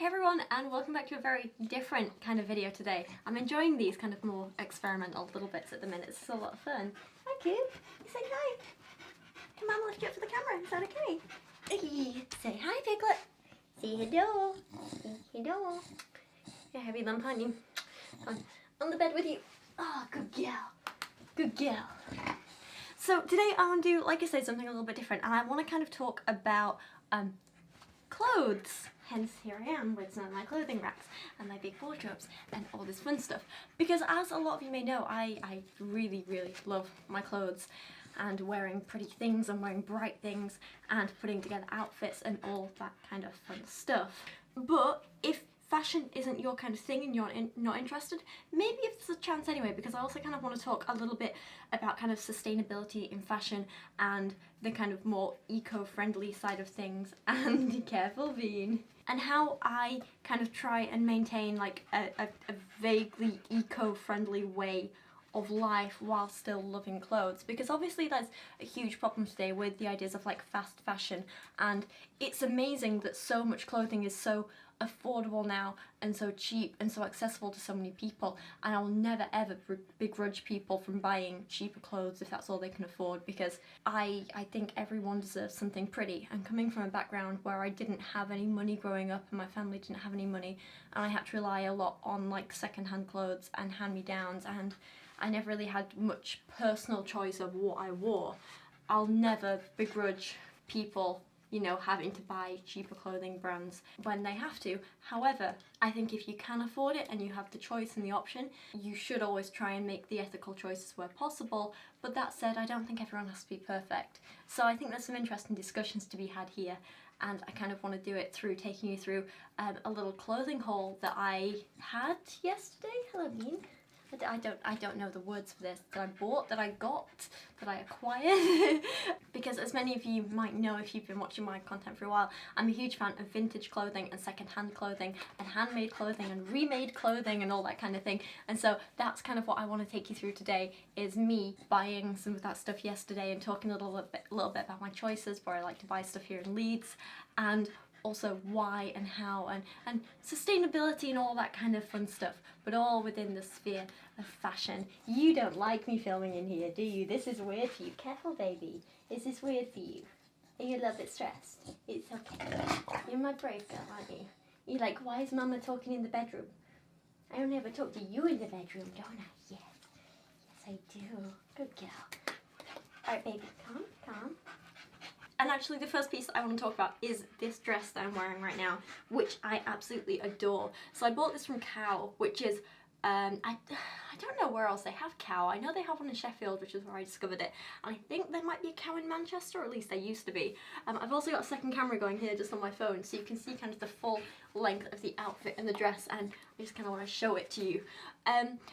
Hey everyone, and welcome back to a very different kind of video today. I'm enjoying these kind of more experimental little bits at the minute. It's a lot of fun. Hi kid, you say hi. Can Mama lift you up for the camera? Is that okay? Hey. Say hi Piglet. Say hello. Say hello. You're a heavy lump, aren't you? On the bed with you. Oh, good girl. Good girl. So today I want to do, like I said, something a little bit different, and I want to kind of talk about clothes. Hence here I am with some of my clothing racks and my big wardrobes and all this fun stuff. Because as a lot of you may know, I really love my clothes and wearing pretty things and wearing bright things and putting together outfits and all that kind of fun stuff. But if fashion isn't your kind of thing and you're not interested, maybe if there's a chance anyway, because I also kind of want to talk a little bit about kind of sustainability in fashion and the kind of more eco-friendly side of things, and careful Bean, and how I kind of try and maintain like a vaguely eco-friendly way of life while still loving clothes, because obviously there's a huge problem today with the ideas of like fast fashion, and it's amazing that so much clothing is so affordable now and so cheap and so accessible to so many people, and I will never ever begrudge people from buying cheaper clothes if that's all they can afford, because I think everyone deserves something pretty. And coming from a background where I didn't have any money growing up and my family didn't have any money, and I had to rely a lot on like second-hand clothes and hand-me-downs, and I never really had much personal choice of what I wore, I'll never begrudge people, you know, having to buy cheaper clothing brands when they have to. However, I think if you can afford it and you have the choice and the option, you should always try and make the ethical choices where possible. But that said, I don't think everyone has to be perfect. So I think there's some interesting discussions to be had here, and I kind of want to do it through taking you through a little clothing haul that I had yesterday. Hello, Bean. I don't know the words for this, that I bought, that I got, that I acquired. Because as many of you might know if you've been watching my content for a while, I'm a huge fan of vintage clothing and second-hand clothing and handmade clothing and remade clothing and all that kind of thing. And so that's kind of what I want to take you through today, is me buying some of that stuff yesterday and talking a little bit about my choices, where I like to buy stuff here in Leeds, and also why and how and sustainability and all that kind of fun stuff, but all within the sphere of fashion. You don't like me filming in here, do you? This is weird for you. Careful, baby. Is this weird for you? Are you a little bit stressed? It's okay. You're my brave girl, aren't you? You're like, why is Mama talking in the bedroom? I only ever talk to you in the bedroom, don't I? Yes. Yes, I do. Good girl. Alright, baby. Calm. And actually the first piece I want to talk about is this dress that I'm wearing right now, which I absolutely adore. So I bought this from Cow, which is, I don't know where else they have Cow. I know they have one in Sheffield, which is where I discovered it. And I think there might be a Cow in Manchester, or at least there used to be. I've also got a second camera going here just on my phone, so you can see kind of the full length of the outfit and the dress, and I just kind of want to show it to you.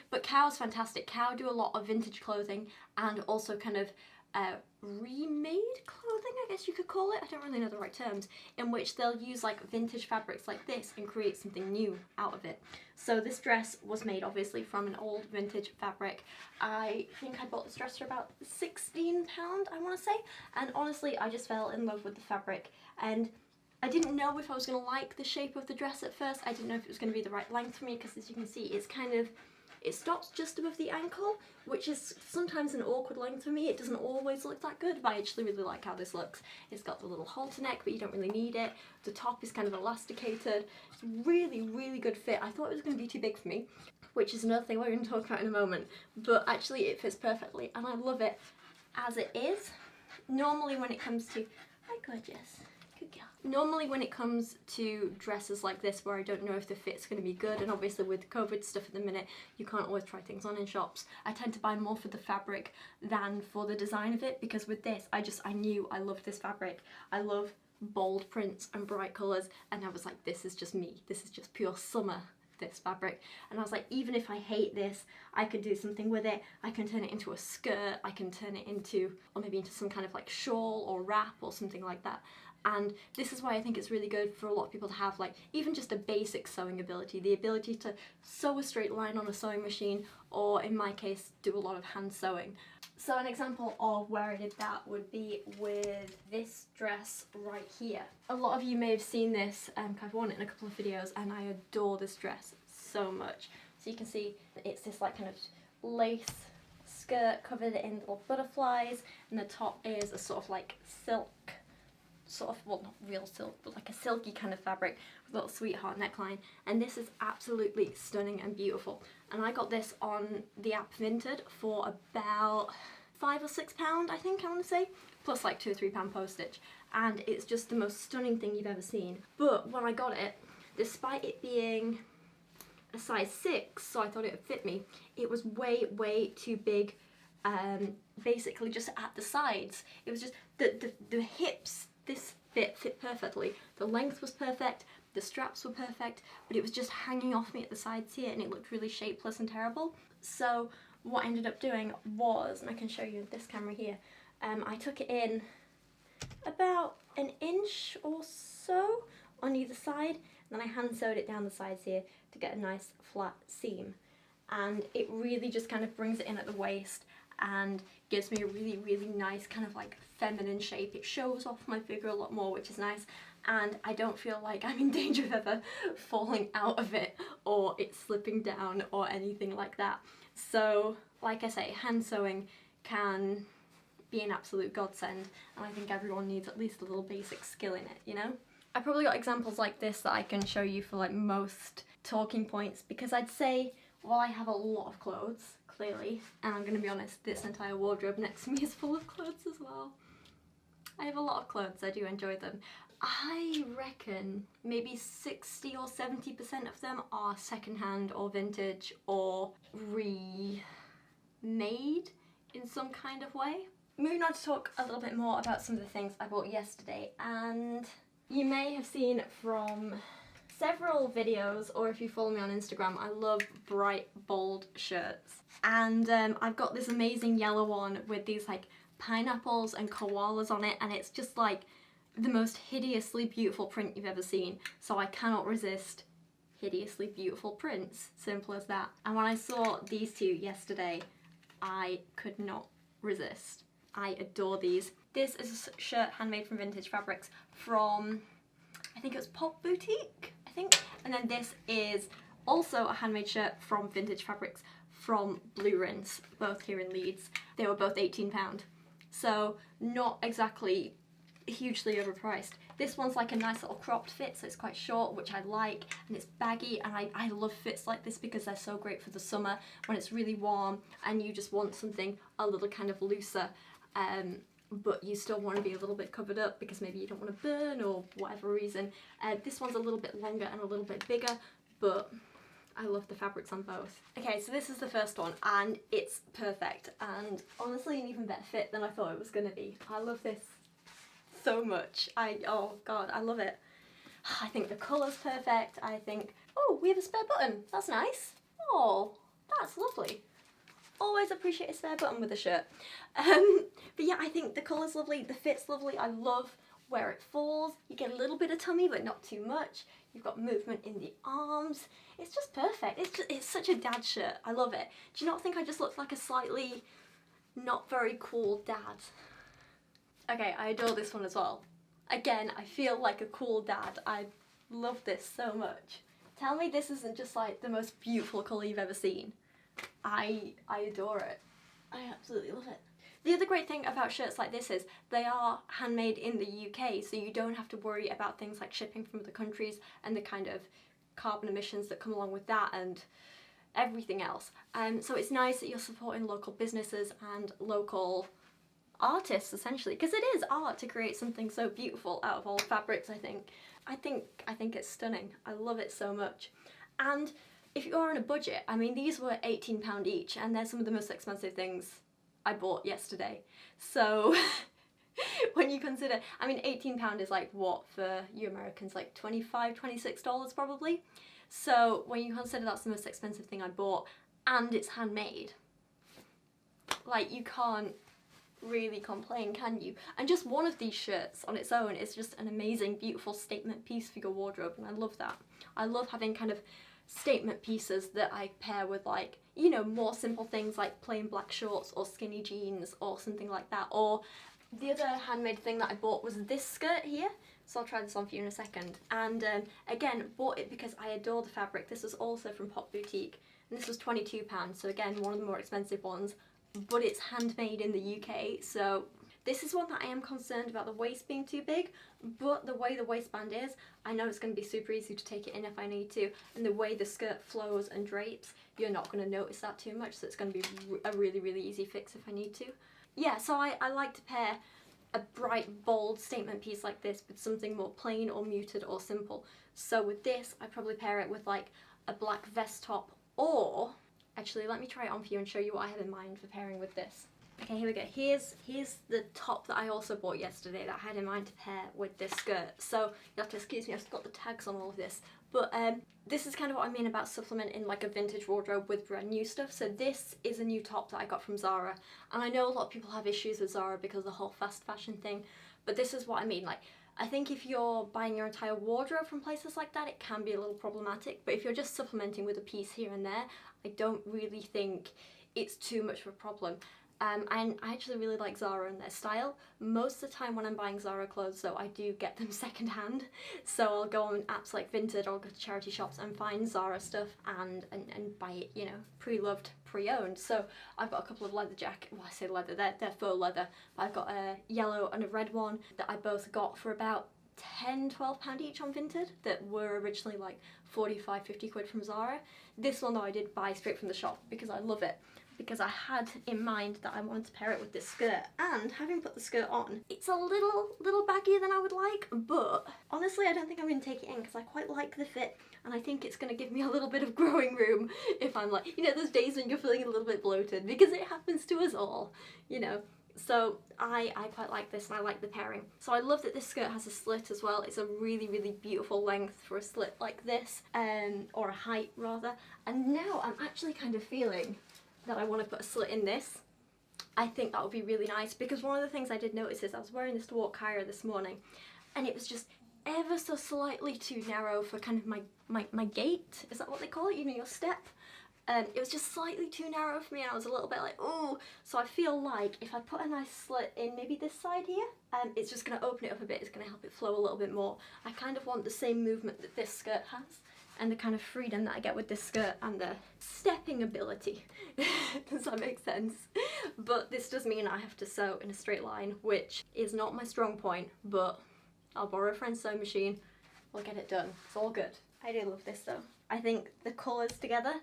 But Cow's fantastic. Cow do a lot of vintage clothing and also kind of remade clothing, I guess you could call it. I don't really know the right terms, in which they'll use like vintage fabrics like this and create something new out of it. So this dress was made obviously from an old vintage fabric. I think I bought this dress for about £16, I want to say, and honestly I just fell in love with the fabric, and I didn't know if I was going to like the shape of the dress at first. I didn't know if it was going to be the right length for me, because as you can see it's kind of, it stops just above the ankle, which is sometimes an awkward length for me. It doesn't always look that good, but I actually really like how this looks. It's got the little halter neck, but you don't really need it. The top is kind of elasticated. It's really good fit. I thought it was going to be too big for me, which is another thing we're going to talk about in a moment, but actually it fits perfectly and I love it as it is. Normally when it comes to, hi gorgeous. Good girl. Normally when it comes to dresses like this where I don't know if the fit's going to be good, and obviously with COVID stuff at the minute you can't always try things on in shops, I tend to buy more for the fabric than for the design of it, because with this I knew I loved this fabric. I love bold prints and bright colours, and I was like, this is just me. This is just pure summer, this fabric. And I was like, even if I hate this, I could do something with it. I can turn it into a skirt, I can turn it into, or maybe into some kind of like shawl or wrap or something like that. And this is why I think it's really good for a lot of people to have like even just a basic sewing ability, the ability to sew a straight line on a sewing machine, or in my case do a lot of hand sewing. So an example of where I did that would be with this dress right here. A lot of you may have seen this, I've worn it in a couple of videos, and I adore this dress so much. So you can see it's this like kind of lace skirt covered in little butterflies, and the top is a sort of like silk, sort of, well, not real silk, but like a silky kind of fabric with a little sweetheart neckline, and this is absolutely stunning and beautiful. And I got this on the app Vinted for about £5 or £6, I think, I want to say, plus like £2 or £3 postage, and it's just the most stunning thing you've ever seen. But when I got it, despite it being a size 6, so I thought it would fit me, it was way too big, basically just at the sides. It was just the hips, this bit fit perfectly, the length was perfect, the straps were perfect, but it was just hanging off me at the sides here, and it looked really shapeless and terrible. So what I ended up doing was, and I can show you with this camera here, I took it in about an inch or so on either side, and then I hand sewed it down the sides here to get a nice flat seam, and it really just kind of brings it in at the waist and gives me a really nice kind of like feminine shape. It shows off my figure a lot more, which is nice, and I don't feel like I'm in danger of ever falling out of it or it slipping down or anything like that. So like I say, hand sewing can be an absolute godsend, and I think everyone needs at least a little basic skill in it, you know? I've probably got examples like this that I can show you for like most talking points, because I'd say, while I have a lot of clothes, clearly, and I'm going to be honest, this entire wardrobe next to me is full of clothes as well. I have a lot of clothes, I do enjoy them. I reckon maybe 60 or 70% of them are secondhand or vintage or remade in some kind of way. Moving on to talk a little bit more about some of the things I bought yesterday, and you may have seen from several videos, or if you follow me on Instagram, I love bright, bold shirts. And I've got this amazing yellow one with these like pineapples and koalas on it, and it's just like the most hideously beautiful print you've ever seen. So I cannot resist hideously beautiful prints, simple as that. And when I saw these two yesterday, I could not resist. I adore these. This is a shirt handmade from vintage fabrics from, I think it was Pop Boutique, I think. And then this is also a handmade shirt from vintage fabrics from Blue Rinse, both here in Leeds. They were both £18. So not exactly hugely overpriced. This one's like a nice little cropped fit, so it's quite short, which I like, and it's baggy, and I love fits like this because they're so great for the summer when it's really warm and you just want something a little kind of looser, but you still want to be a little bit covered up because maybe you don't want to burn or whatever reason. This one's a little bit longer and a little bit bigger, but I love the fabrics on both. Okay, so this is the first one, and it's perfect, and honestly an even better fit than I thought it was going to be. I love this so much. Oh god, I love it. I think the colour's perfect. I think, oh, we have a spare button. That's nice. Oh, that's lovely. Always appreciate a spare button with a shirt. But yeah, I think the colour's lovely, the fit's lovely. I love where it falls. You get a little bit of tummy, but not too much. You've got movement in the arms. It's just perfect. It's such a dad shirt. I love it. Do you not think I just look like a slightly not very cool dad? Okay, I adore this one as well. Again, I feel like a cool dad. I love this so much. Tell me this isn't just like the most beautiful colour you've ever seen. I adore it. I absolutely love it. The other great thing about shirts like this is they are handmade in the UK, so you don't have to worry about things like shipping from other countries and the kind of carbon emissions that come along with that and everything else. So it's nice that you're supporting local businesses and local artists, essentially, because it is art to create something so beautiful out of old fabrics. I think it's stunning. I love it so much. And if you are on a budget, I mean, these were £18 each, and they're some of the most expensive things I bought yesterday. So when you consider, I mean, £18 is like what for you Americans, like $25, $26 probably. So when you consider that's the most expensive thing I bought, and it's handmade, like, you can't really complain, can you? And just one of these shirts on its own is just an amazing, beautiful statement piece for your wardrobe, and I love that. I love having kind of statement pieces that I pair with, like, you know, more simple things like plain black shorts or skinny jeans or something like that. Or the other handmade thing that I bought was this skirt here. So I'll try this on for you in a second. And again, bought it because I adore the fabric. This was also from Pop Boutique, and this was £22. So again, one of the more expensive ones, but it's handmade in the UK. So this is one that I am concerned about the waist being too big, but the way the waistband is, I know it's going to be super easy to take it in if I need to, and the way the skirt flows and drapes, you're not going to notice that too much, so it's going to be a really, really easy fix if I need to. Yeah, so I like to pair a bright, bold statement piece like this with something more plain or muted or simple. So with this, I probably pair it with like a black vest top, or actually let me try it on for you and show you what I have in mind for pairing with this. Okay, here we go. Here's the top that I also bought yesterday that I had in mind to pair with this skirt. So you have to excuse me, I've got the tags on all of this. But this is kind of what I mean about supplementing like a vintage wardrobe with brand new stuff. So this is a new top that I got from Zara. And I know a lot of people have issues with Zara because of the whole fast fashion thing. But this is what I mean. Like, I think if you're buying your entire wardrobe from places like that, it can be a little problematic. But if you're just supplementing with a piece here and there, I don't really think it's too much of a problem. And I actually really like Zara and their style. Most of the time when I'm buying Zara clothes, though, I do get them secondhand. So I'll go on apps like Vinted or go to charity shops and find Zara stuff and buy it, you know, pre-loved, pre-owned. So I've got a couple of leather jackets, well, I say leather, they're faux leather, but I've got a yellow and a red one that I both got for about £10–12 each on Vinted that were originally like 45–50 quid from Zara. This one though I did buy straight from the shop because I love it, because I had in mind that I wanted to pair it with this skirt, and having put the skirt on, it's a little baggier than I would like, but honestly I don't think I'm going to take it in because I quite like the fit, and I think it's going to give me a little bit of growing room if I'm like, you know, those days when you're feeling a little bit bloated, because it happens to us all, you know. So I quite like this, and I like the pairing. So I love that this skirt has a slit as well. It's a really, really beautiful length for a slit like this, or a height rather. And now I'm actually kind of feeling that I want to put a slit in this. I think that would be really nice, because one of the things I did notice is I was wearing this to walk higher this morning, and it was just ever so slightly too narrow for kind of my gait. Is that what they call it? You know, your step? It was just slightly too narrow for me, and I was a little bit like, oh. So I feel like if I put a nice slit in maybe this side here, it's just going to open it up a bit. It's going to help it flow a little bit more. I kind of want the same movement that this skirt has, and the kind of freedom that I get with this skirt, and the stepping ability. Does that make sense? But this does mean I have to sew in a straight line, which is not my strong point, but I'll borrow a friend's sewing machine, we'll get it done. It's all good. I do love this though. I think the colours together,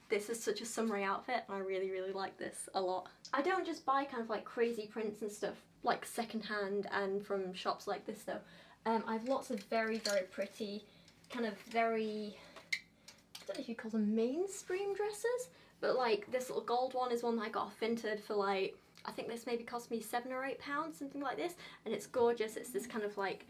this is such a summery outfit, and I really, really like this a lot. I don't just buy kind of like crazy prints and stuff, like secondhand and from shops like this though. I have lots of very, very pretty, kind of very, I don't know if you call them mainstream dresses, but like this little gold one is one that I got off Vinted for like, I think this maybe cost me £7 or £8, something like this, and it's gorgeous. It's this kind of like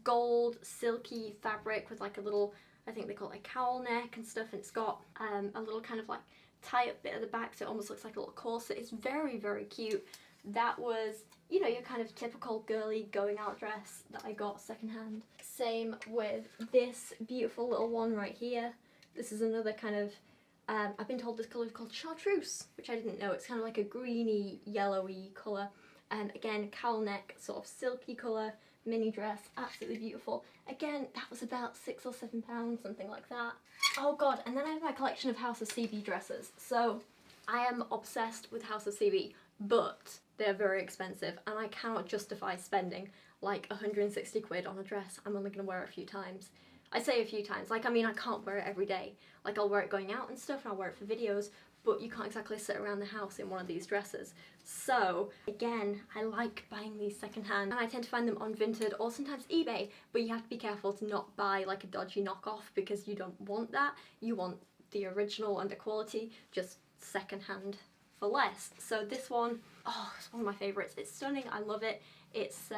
gold silky fabric with like a little, I think they call it a cowl neck and stuff, and it's got a little kind of like tie up bit at the back, so it almost looks like a little corset. It's very, very cute. That was, you know, your kind of typical girly going out dress that I got secondhand. Same with this beautiful little one right here. This is another kind of, I've been told this colour is called chartreuse, which I didn't know. It's kind of like a greeny, yellowy colour. Again, cowl neck, sort of silky colour, mini dress, absolutely beautiful. Again, that was about £6 or £7, something like that. Oh god, and then I have my collection of House of CB dresses. So I am obsessed with House of CB, but they're very expensive, and I cannot justify spending like 160 quid on a dress I'm only going to wear it a few times. I say a few times, like, I mean, I can't wear it every day. Like, I'll wear it going out and stuff, and I'll wear it for videos, but you can't exactly sit around the house in one of these dresses. So, again, I like buying these secondhand, and I tend to find them on Vinted or sometimes eBay, but you have to be careful to not buy like a dodgy knockoff, because you don't want that. You want the original and the quality, just secondhand for less. So this one, oh, it's one of my favourites. It's stunning, I love it. It's,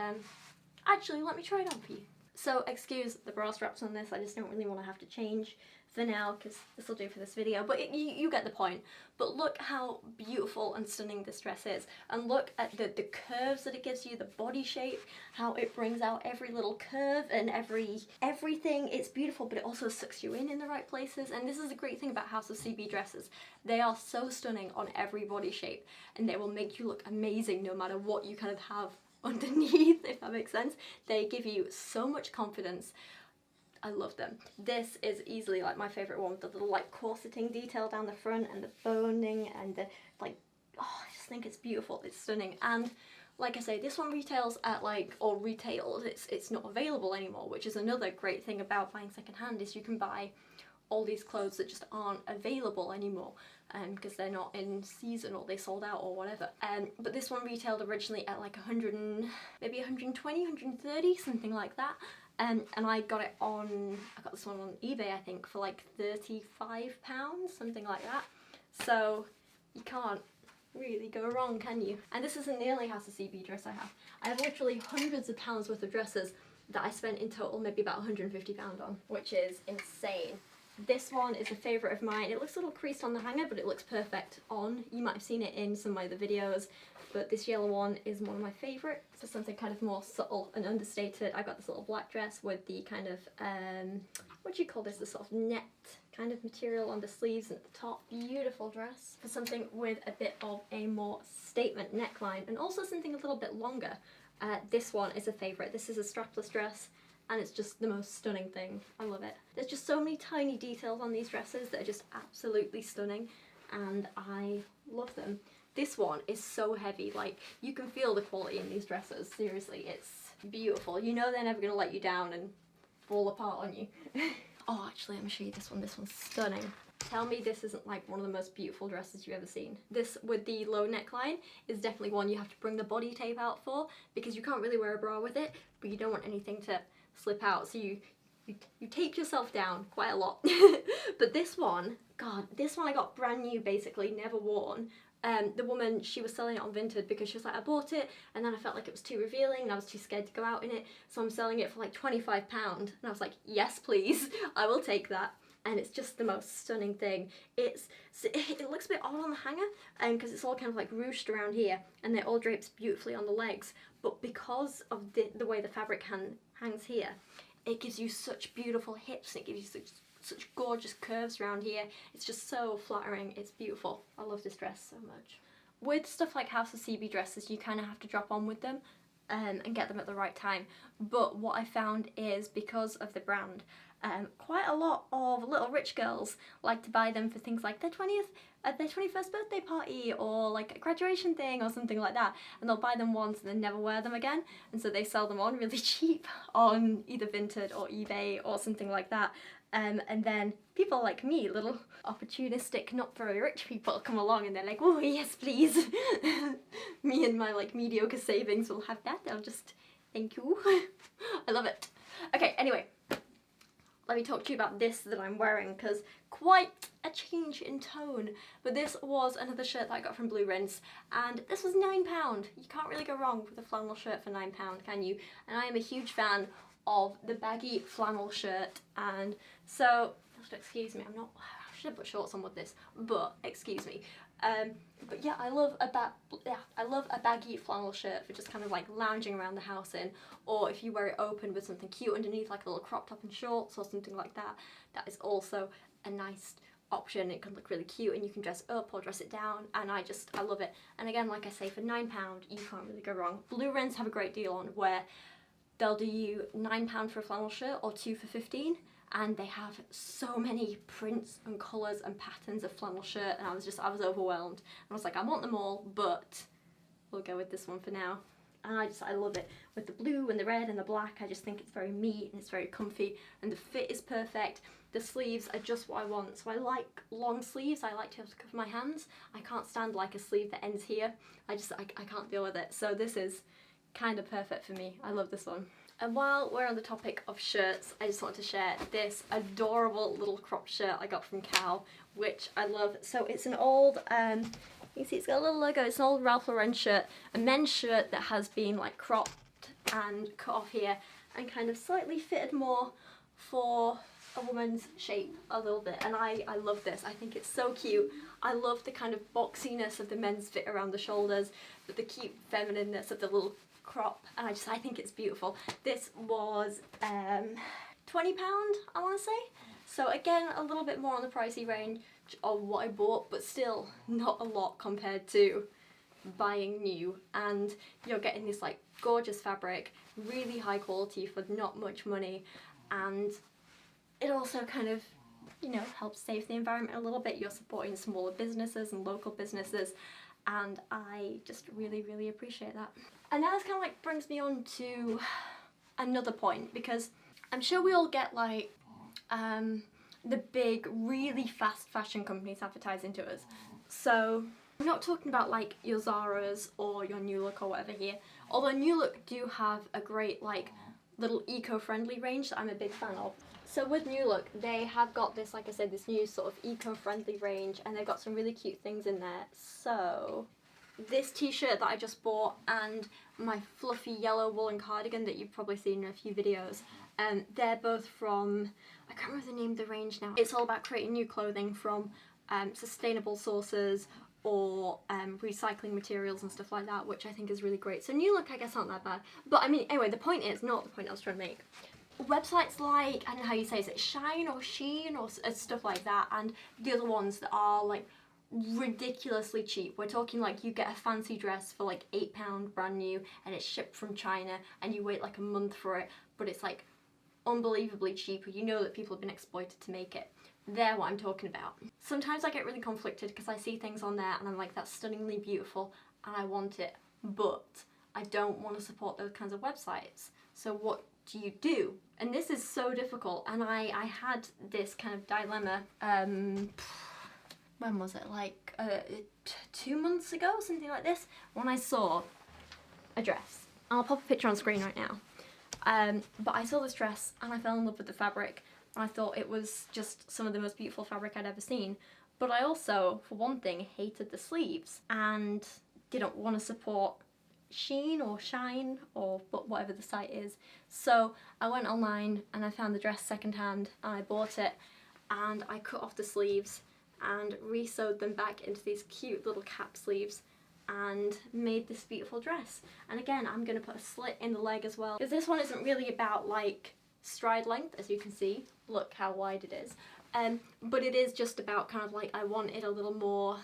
actually, let me try it on for you. So excuse the bra straps on this, I just don't really want to have to change for now because this will do for this video, but you get the point. But look how beautiful and stunning this dress is, and look at the curves that it gives you, the body shape, how it brings out every little curve and everything. It's beautiful, but it also sucks you in the right places. And this is the great thing about House of CB dresses. They are so stunning on every body shape, and they will make you look amazing no matter what you kind of have underneath, if that makes sense. They give you so much confidence. I love them. This is easily like my favourite one, the little like corseting detail down the front and the boning and the like, oh, I just think it's beautiful, it's stunning. And like I say, this one retails at like, or retailed, it's not available anymore, which is another great thing about buying secondhand, is you can buy all these clothes that just aren't available anymore because they're not in season or they sold out or whatever. But this one retailed originally at like 100 and maybe 120, 130, something like that. And I got this one on eBay, I think, for like £35, something like that. So you can't really go wrong, can you? And this isn't the only House of CB dress I have. I have literally hundreds of pounds worth of dresses that I spent in total maybe about £150 on, which is insane. This one is a favourite of mine. It looks a little creased on the hanger, but it looks perfect on. You might have seen it in some of my other videos, but this yellow one is one of my favourites. For something kind of more subtle and understated, I got this little black dress with the kind of, what do you call this, the sort of net kind of material on the sleeves and the top. Beautiful dress. For something with a bit of a more statement neckline and also something a little bit longer, this one is a favourite. This is a strapless dress, and it's just the most stunning thing. I love it. There's just so many tiny details on these dresses that are just absolutely stunning, and I love them. This one is so heavy, like you can feel the quality in these dresses. Seriously, it's beautiful. You know they're never gonna let you down and fall apart on you. Oh, actually, let me show you this one. This one's stunning. Tell me this isn't like one of the most beautiful dresses you've ever seen. This with the low neckline is definitely one you have to bring the body tape out for, because you can't really wear a bra with it, but you don't want anything to slip out, so you tape yourself down quite a lot. But this one, God, this one I got brand new, basically, never worn. The woman, she was selling it on Vinted because she was like, I bought it and then I felt like it was too revealing and I was too scared to go out in it, so I'm selling it for like £25. And I was like, yes please, I will take that. And it's just the most stunning thing. It looks a bit odd on the hanger because it's all kind of like ruched around here, and it all drapes beautifully on the legs, but because of the way the fabric hangs here, it gives you such beautiful hips, and it gives you such gorgeous curves around here. It's just so flattering. It's beautiful. I love this dress so much. With stuff like House of CB dresses, you kind of have to drop on with them and get them at the right time. But what I found is, because of the brand, quite a lot of little rich girls like to buy them for things like their 21st birthday party, or like a graduation thing or something like that, and they'll buy them once and then never wear them again, and so they sell them on really cheap on either Vinted or eBay or something like that. And then people like me, little opportunistic, not very rich people, come along and they're like, oh yes please. Me and my like mediocre savings will have that. I'll just, thank you. I love it. Okay, anyway, let me talk to you about this that I'm wearing, because quite a change in tone. But this was another shirt that I got from Blue Rinse, and this was £9. You can't really go wrong with a flannel shirt for £9, can you? And I am a huge fan of the baggy flannel shirt, and so, excuse me, I should have put shorts on with this, but excuse me. But yeah, I love a baggy flannel shirt for just kind of like lounging around the house in, or if you wear it open with something cute underneath, like a little crop top and shorts or something like that. That is also a nice option. It can look really cute, and you can dress up or dress it down, and I love it. And again, like I say, for £9 you can't really go wrong. Blue Rinse have a great deal on where they'll do you £9 for a flannel shirt or 2 for 15, and they have so many prints and colours and patterns of flannel shirt, and I was overwhelmed. I was like, I want them all, but we'll go with this one for now. And I love it. With the blue and the red and the black, I just think it's very me and it's very comfy, and the fit is perfect. The sleeves are just what I want. So I like long sleeves. I like to be able to cover my hands. I can't stand like a sleeve that ends here. I can't deal with it. So this is kind of perfect for me. I love this one. And while we're on the topic of shirts, I just want to share this adorable little cropped shirt I got from Cal, which I love. So it's an old, you can see it's got a little logo, it's an old Ralph Lauren shirt, a men's shirt that has been like cropped and cut off here, and kind of slightly fitted more for a woman's shape a little bit, and I love this. I think it's so cute. I love the kind of boxiness of the men's fit around the shoulders, but the cute feminineness of the little crop, and I think it's beautiful. This was £20, I want to say. So again, a little bit more on the pricey range of what I bought, but still not a lot compared to buying new. And you're getting this like gorgeous fabric, really high quality for not much money, and it also kind of, you know, helps save the environment a little bit. You're supporting smaller businesses and local businesses, and I just really, really appreciate that. And now this kind of like brings me on to another point, because I'm sure we all get like the big, really fast fashion companies advertising to us. So I'm not talking about like your Zara's or your New Look or whatever here, although New Look do have a great like little eco-friendly range that I'm a big fan of. So with New Look, they have got this, like I said, this new sort of eco-friendly range, and they've got some really cute things in there. So this t-shirt that I just bought and my fluffy yellow woolen cardigan that you've probably seen in a few videos, they're both from, I can't remember the name of the range now. It's all about creating new clothing from sustainable sources or recycling materials and stuff like that, which I think is really great. So New Look, I guess, aren't that bad. But I mean, anyway, the point is not the point I was trying to make. Websites like, I don't know how you say, is it Shine or Sheen or stuff like that, and the other ones that are like ridiculously cheap. We're talking like you get a fancy dress for like £8 brand new, and it's shipped from China, and you wait like a month for it, but it's like unbelievably cheap. You know that people have been exploited to make it. They're what I'm talking about. Sometimes I get really conflicted because I see things on there and I'm like, that's stunningly beautiful and I want it, but I don't want to support those kinds of websites. So what do you do? And this is so difficult, and I had this kind of dilemma, when was it, like 2 months ago, something like this, when I saw a dress. I'll pop a picture on screen right now. But I saw this dress and I fell in love with the fabric, and I thought it was just some of the most beautiful fabric I'd ever seen. But I also, for one thing, hated the sleeves and didn't want to support Sheen or Shine or whatever the site is. So I went online and I found the dress secondhand and I bought it, and I cut off the sleeves and re-sewed them back into these cute little cap sleeves and made this beautiful dress. And again, I'm going to put a slit in the leg as well, because this one isn't really about like stride length, as you can see. Look how wide it is. But it is just about kind of like, I want it a little more,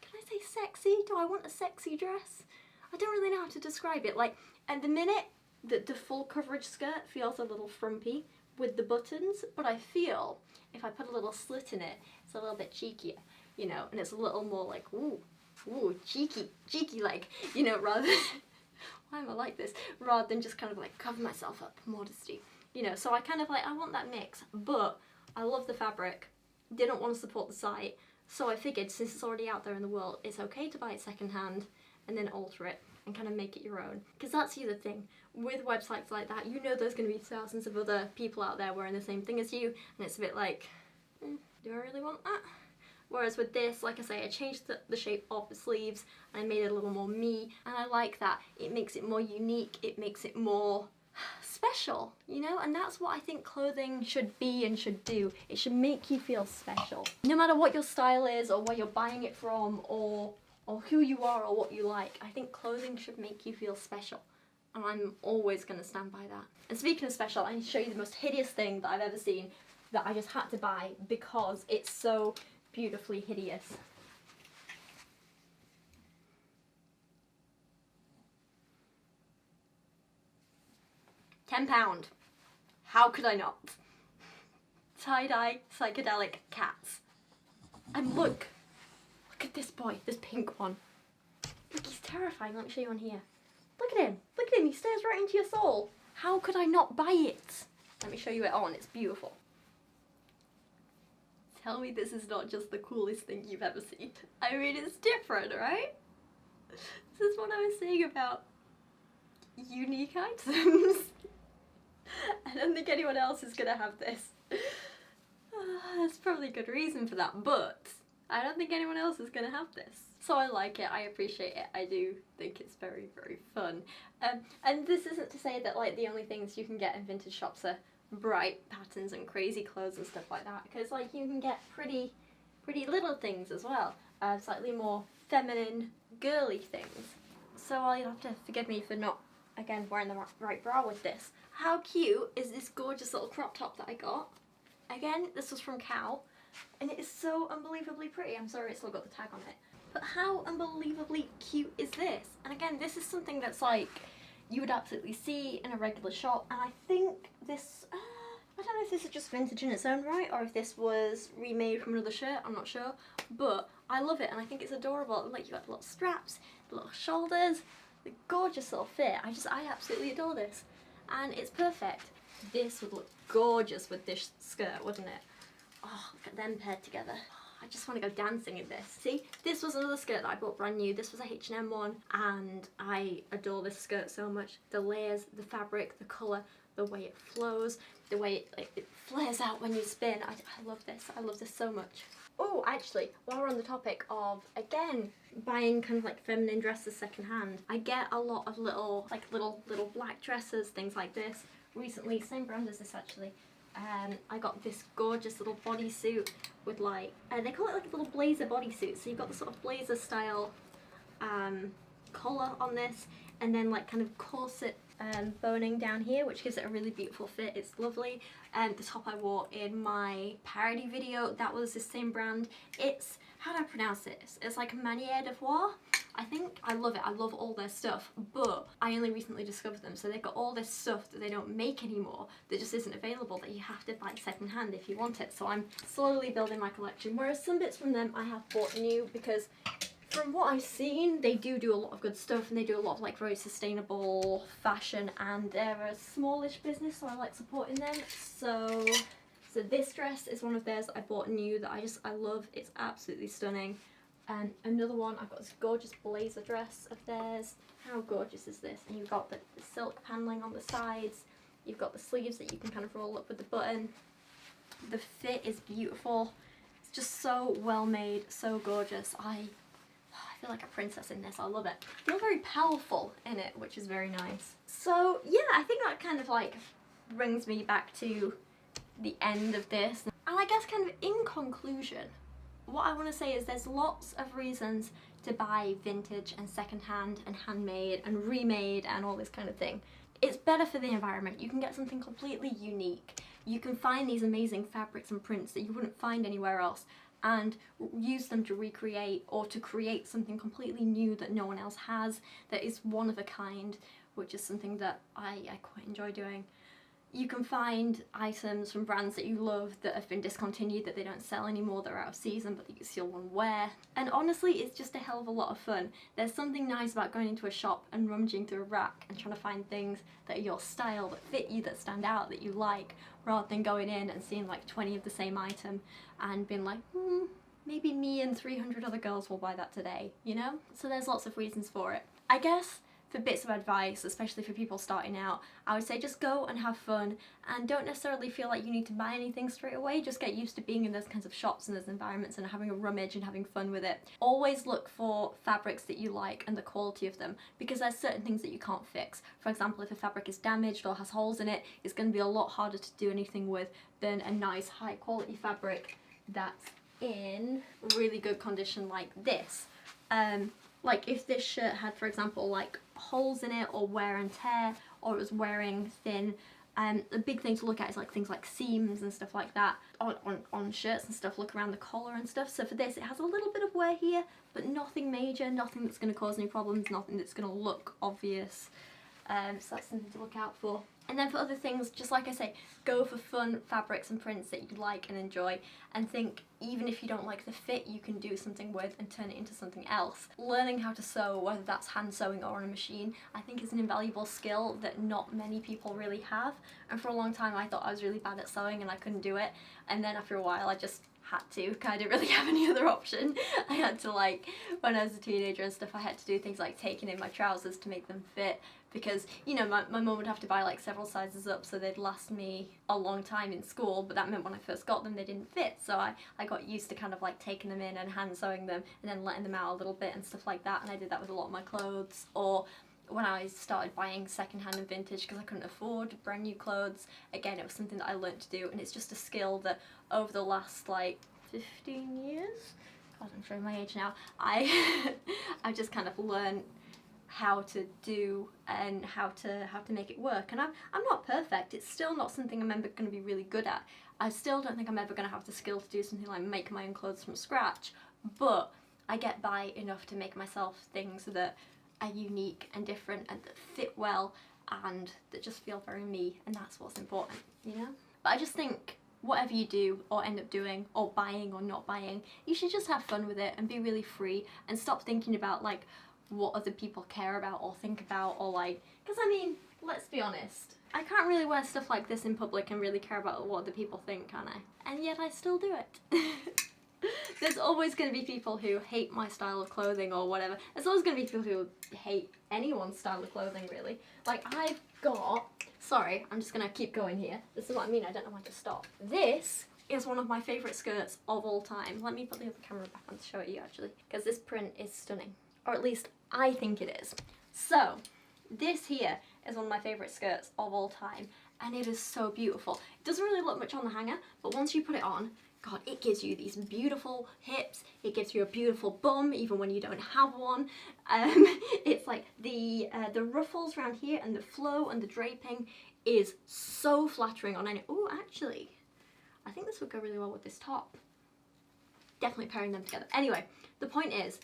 can I say sexy? Do I want a sexy dress? I don't really know how to describe it. Like, at the minute, the full coverage skirt feels a little frumpy with the buttons, but I feel if I put a little slit in it, it's a little bit cheekier, you know, and it's a little more like, ooh, cheeky like, you know, rather than, why am I like this? Rather than just kind of like cover myself up, modesty, you know. So I kind of like, I want that mix, but I love the fabric, didn't want to support the site, so I figured since it's already out there in the world, it's okay to buy it secondhand and then alter it and kind of make it your own. Because that's the other thing, with websites like that, you know there's going to be thousands of other people out there wearing the same thing as you, and it's a bit like, do I really want that? Whereas with this, like I say, I changed the shape of the sleeves and I made it a little more me, and I like that. It makes it more unique, it makes it more special, you know, and that's what I think clothing should be and should do. It should make you feel special. No matter what your style is or where you're buying it from or who you are or what you like, I think clothing should make you feel special. And I'm always going to stand by that. And speaking of special, I need to show you the most hideous thing that I've ever seen that I just had to buy because it's so beautifully hideous. £10. How could I not? Tie-dye psychedelic cats. And look at this boy, this pink one. Look, he's terrifying. Let me show you on here. Look at him, he stares right into your soul. How could I not buy it? Let me show you it on, it's beautiful. Tell me this is not just the coolest thing you've ever seen. I mean, it's different, right? This is what I was saying about unique items. I don't think anyone else is gonna have this. There's probably a good reason for that, but I don't think anyone else is gonna have this. So I like it, I appreciate it, I do think it's very, very fun. And this isn't to say that like the only things you can get in vintage shops are bright patterns and crazy clothes and stuff like that, because like you can get pretty little things as well, slightly more feminine, girly things. So you'll have to forgive me for not, again, wearing the right bra with this. How cute is this gorgeous little crop top that I got? Again, this was from Cow, and it is so unbelievably pretty. I'm sorry it's still got the tag on it. But how unbelievably cute is this? And again, this is something that's like, you would absolutely see in a regular shop, and I think this, I don't know if this is just vintage in its own right, or if this was remade from another shirt, I'm not sure, but I love it, and I think it's adorable. Like, you got the little straps, the little shoulders, the gorgeous little fit. I absolutely adore this, and it's perfect. This would look gorgeous with this skirt, wouldn't it? Oh, look at them paired together. I just want to go dancing in this. See, this was another skirt that I bought brand new. This was a H&M one, and I adore this skirt so much. The layers, the fabric, the colour, the way it flows, the way it flares out when you spin. I love this. I love this so much. Oh, actually, while we're on the topic of, again, buying kind of like feminine dresses secondhand, I get a lot of little black dresses, things like this. Recently, same brand as this actually. I got this gorgeous little bodysuit with like, they call it like a little blazer bodysuit. So you've got the sort of blazer style collar on this, and then like kind of corset boning down here, which gives it a really beautiful fit. It's lovely. The top I wore in my parody video, that was the same brand. It's, how do I pronounce this? It's like Manière de Voir. I think I love it. I love all their stuff, but I only recently discovered them, so they've got all this stuff that they don't make anymore that just isn't available, that you have to buy secondhand if you want it. So I'm slowly building my collection, whereas some bits from them I have bought new, because from what I've seen, they do a lot of good stuff, and they do a lot of like very sustainable fashion, and they're a smallish business, so I like supporting them. So this dress is one of theirs that I bought new that I love. It's absolutely stunning. And another one, I've got this gorgeous blazer dress of theirs. How gorgeous is this? And you've got the silk paneling on the sides. You've got the sleeves that you can kind of roll up with the button. The fit is beautiful. It's just so well made, so gorgeous. I feel like a princess in this. I love it. I feel very powerful in it, which is very nice. So yeah, I think that kind of like brings me back to the end of this. And I guess kind of in conclusion, what I want to say is there's lots of reasons to buy vintage and secondhand and handmade and remade and all this kind of thing. It's better for the environment. You can get something completely unique. You can find these amazing fabrics and prints that you wouldn't find anywhere else, and use them to recreate or to create something completely new that no one else has, that is one of a kind, which is something that I quite enjoy doing. You can find items from brands that you love that have been discontinued, that they don't sell anymore, that are out of season, but that you still want to wear. And honestly, it's just a hell of a lot of fun. There's something nice about going into a shop and rummaging through a rack and trying to find things that are your style, that fit you, that stand out, that you like, rather than going in and seeing like 20 of the same item and being like, maybe me and 300 other girls will buy that today, you know? So there's lots of reasons for it. I guess for bits of advice, especially for people starting out, I would say just go and have fun, and don't necessarily feel like you need to buy anything straight away. Just get used to being in those kinds of shops and those environments and having a rummage and having fun with it. Always look for fabrics that you like and the quality of them, because there's certain things that you can't fix. For example, if a fabric is damaged or has holes in it, it's going to be a lot harder to do anything with than a nice high quality fabric that's in really good condition like this. Like if this shirt had, for example, like holes in it or wear and tear, or it was wearing thin, a big thing to look at is like things like seams and stuff like that on shirts and stuff. Look around the collar and stuff. So for this, it has a little bit of wear here, but nothing major, nothing that's going to cause any problems, nothing that's going to look obvious. So that's something to look out for. And then for other things, just like I say, go for fun fabrics and prints that you like and enjoy, and think even if you don't like the fit, you can do something with and turn it into something else. Learning how to sew, whether that's hand sewing or on a machine, I think is an invaluable skill that not many people really have. And for a long time I thought I was really bad at sewing and I couldn't do it, and then after a while I just had to, I didn't really have any other option. I had to, like, when I was a teenager and stuff, I had to do things like taking in my trousers to make them fit, because, you know, my mum would have to buy like several sizes up so they'd last me a long time in school, but that meant when I first got them they didn't fit, so I got used to kind of like taking them in and hand sewing them and then letting them out a little bit and stuff like that, and I did that with a lot of my clothes. Or when I started buying secondhand and vintage because I couldn't afford brand new clothes, again it was something that I learned to do, and it's just a skill that over the last like 15 years, God, I'm showing my age now, I've just kind of learned how to do and how to make it work. And I'm not perfect, it's still not something I'm ever going to be really good at. I still don't think I'm ever going to have the skill to do something like make my own clothes from scratch, but I get by enough to make myself things that are unique and different and that fit well and that just feel very me, and that's what's important, you know? But I just think whatever you do or end up doing or buying or not buying, you should just have fun with it and be really free and stop thinking about like what other people care about or think about, or like, because I mean, let's be honest, I can't really wear stuff like this in public and really care about what other people think, can I? And yet I still do it. There's always going to be people who hate my style of clothing or whatever. There's always going to be people who hate anyone's style of clothing, really. Like, I've got, sorry, I'm just going to keep going here. This is what I mean, I don't know when to stop. This is one of my favourite skirts of all time. Let me put the other camera back on to show it you, actually, because this print is stunning. Or at least I think it is. So, this here is one of my favourite skirts of all time, and it is so beautiful. It doesn't really look much on the hanger, but once you put it on, God, it gives you these beautiful hips, it gives you a beautiful bum, even when you don't have one. It's like the ruffles around here and the flow and the draping is so flattering on any. Oh, actually, I think this would go really well with this top. Definitely pairing them together. Anyway, the point is,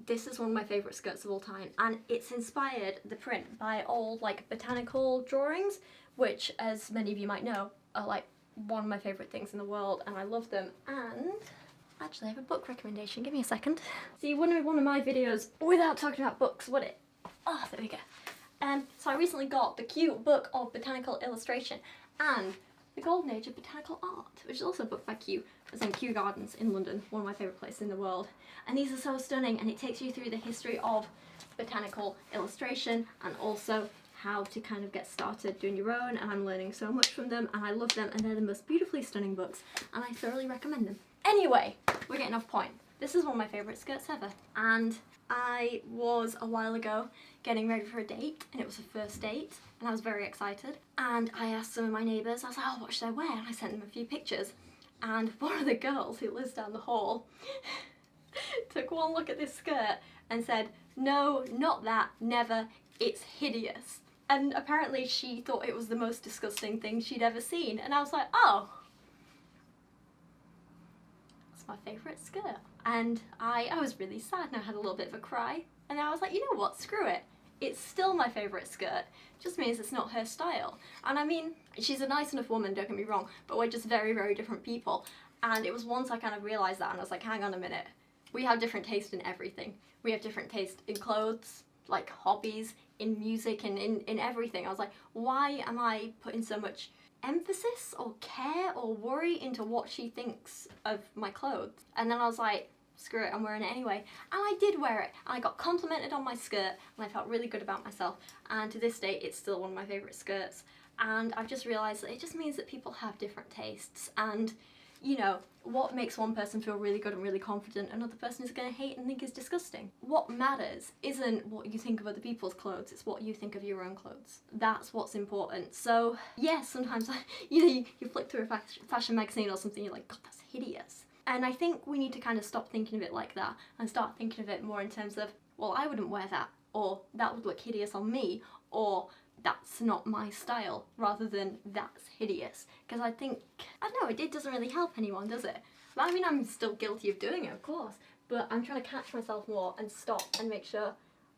this is one of my favourite skirts of all time, and it's inspired, the print, by old like botanical drawings, which, as many of you might know, are like one of my favourite things in the world, and I love them. And actually I have a book recommendation, give me a second. See, you wouldn't have one of my videos without talking about books, would it? Oh, there we go. So I recently got the cute book of botanical illustration and The Golden Age of Botanical Art, which is also a book by Kew. It's in Kew Gardens in London, one of my favourite places in the world. And these are so stunning, and it takes you through the history of botanical illustration and also how to kind of get started doing your own, and I'm learning so much from them, and I love them, and they're the most beautifully stunning books, and I thoroughly recommend them. Anyway, we're getting off point. This is one of my favourite skirts ever, and I was a while ago getting ready for a date, and it was a first date, and I was very excited, and I asked some of my neighbours, I was like, oh, what should I wear? And I sent them a few pictures, and one of the girls who lives down the hall took one look at this skirt and said, no, not that, never, it's hideous. And apparently she thought it was the most disgusting thing she'd ever seen, and I was like, oh, that's my favourite skirt. And I was really sad, and I had a little bit of a cry, and I was like, you know what, screw it. It's still my favourite skirt, just means it's not her style. And I mean, she's a nice enough woman, don't get me wrong, but we're just very, very different people. And it was once I kind of realised that, and I was like, hang on a minute, we have different taste in everything. We have different taste in clothes, like hobbies, in music, and in everything. I was like, why am I putting so much emphasis or care or worry into what she thinks of my clothes? And then I was like, screw it, I'm wearing it anyway. And I did wear it, and I got complimented on my skirt, and I felt really good about myself, and to this day it's still one of my favourite skirts. And I've just realised that it just means that people have different tastes, and you know, what makes one person feel really good and really confident, another person is going to hate and think is disgusting. What matters isn't what you think of other people's clothes, it's what you think of your own clothes. That's what's important. So yes, sometimes you flick through a fashion magazine or something, you're like, God, that's hideous. And I think we need to kind of stop thinking of it like that and start thinking of it more in terms of, well, I wouldn't wear that, or that would look hideous on me, or that's not my style, rather than that's hideous. Because I think, I don't know, it doesn't really help anyone, does it? But I mean, I'm still guilty of doing it, of course, but I'm trying to catch myself more and stop and make sure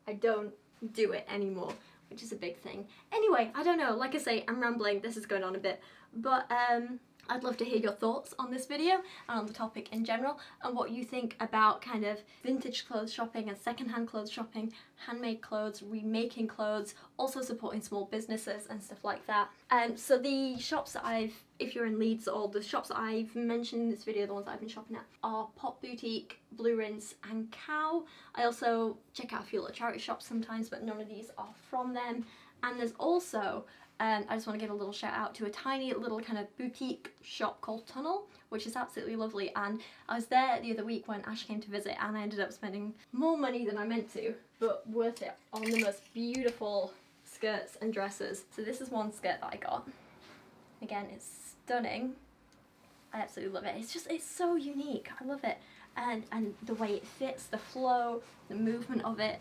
I don't do it anymore, which is a big thing. Anyway, I don't know, like I say, I'm rambling, this is going on a bit, but I'd love to hear your thoughts on this video and on the topic in general, and what you think about kind of vintage clothes shopping and secondhand clothes shopping, handmade clothes, remaking clothes, also supporting small businesses and stuff like that. So the shops that if you're in Leeds, or the shops that I've mentioned in this video, the ones that I've been shopping at, are Pop Boutique, Blue Rinse and Cow. I also check out a few little charity shops sometimes, but none of these are from them. And there's also I just want to give a little shout out to a tiny little kind of boutique shop called Tunnel, which is absolutely lovely. And I was there the other week when Ash came to visit, and I ended up spending more money than I meant to, but worth it, on the most beautiful skirts and dresses. So this is one skirt that I got. Again, it's stunning. I absolutely love it. It's so unique. I love it. And the way it fits, the flow, the movement of it,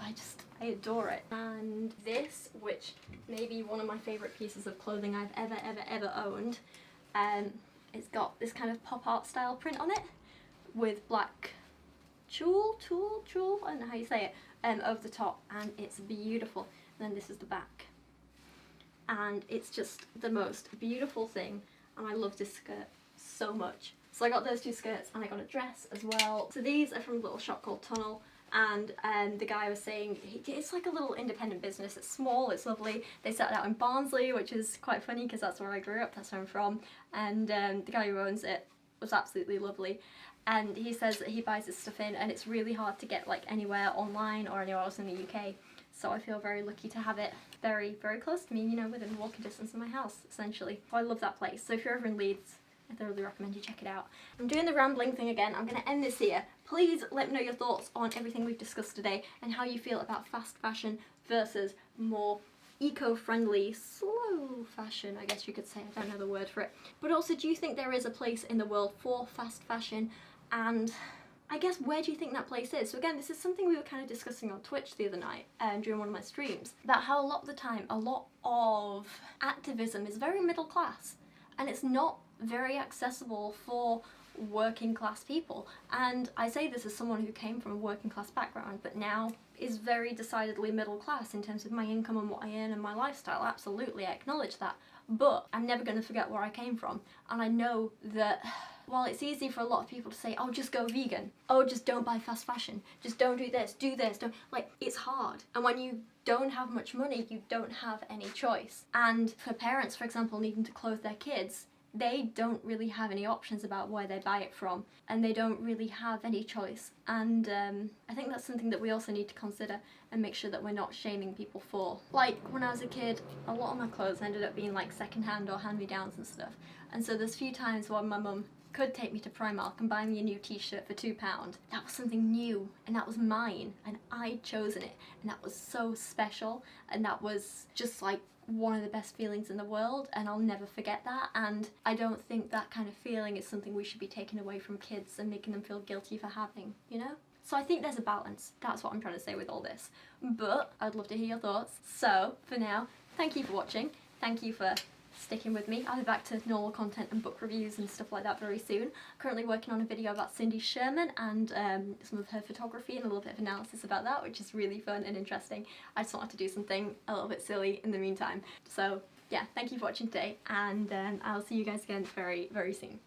I adore it. And this, which may be one of my favourite pieces of clothing I've ever owned, it's got this kind of pop art style print on it with black tulle, I don't know how you say it, over the top, and it's beautiful. And then this is the back. And it's just the most beautiful thing, and I love this skirt so much. So I got those two skirts, and I got a dress as well. So these are from a little shop called Tunnel, and the guy was saying it's like a little independent business. It's small, it's lovely. They set it out in Barnsley, which is quite funny because that's where I grew up, that's where I'm from. And the guy who owns it was absolutely lovely. And he says that he buys this stuff in, and it's really hard to get like anywhere online or anywhere else in the UK. So I feel very lucky to have it very, very close to me, you know, within walking distance of my house, essentially. So I love that place. So if you're ever in Leeds, I thoroughly recommend you check it out. I'm doing the rambling thing again. I'm going to end this here. Please let me know your thoughts on everything we've discussed today and how you feel about fast fashion versus more eco-friendly, slow fashion, I guess you could say. I don't know the word for it. But also, do you think there is a place in the world for fast fashion? And I guess, where do you think that place is? So again, this is something we were kind of discussing on Twitch the other night during one of my streams, about how a lot of the time, a lot of activism is very middle class, and it's not very accessible for working class people. And I say this as someone who came from a working class background, but now is very decidedly middle class in terms of my income and what I earn and my lifestyle. Absolutely, I acknowledge that. But I'm never going to forget where I came from. And I know that while it's easy for a lot of people to say, oh, just go vegan, oh, just don't buy fast fashion, just don't do this, don't, like, it's hard. And when you don't have much money, you don't have any choice. And for parents, for example, needing to clothe their kids, they don't really have any options about where they buy it from, and they don't really have any choice. And I think that's something that we also need to consider and make sure that we're not shaming people for. Like, when I was a kid, a lot of my clothes ended up being like secondhand or hand-me-downs and stuff. And so there's few times when my mum could take me to Primark and buy me a new t-shirt for £2. That was something new, and that was mine, and I'd chosen it, and that was so special, and that was just like one of the best feelings in the world, and I'll never forget that. And I don't think that kind of feeling is something we should be taking away from kids and making them feel guilty for having, you know? So I think there's a balance. That's what I'm trying to say with all this. But I'd love to hear your thoughts. So for now, thank you for watching. Thank you for sticking with me. I'll be back to normal content and book reviews and stuff like that very soon. Currently working on a video about Cindy Sherman and some of her photography and a little bit of analysis about that, which is really fun and interesting. I just wanted to do something a little bit silly in the meantime. So yeah, thank you for watching today, and I'll see you guys again very, very soon.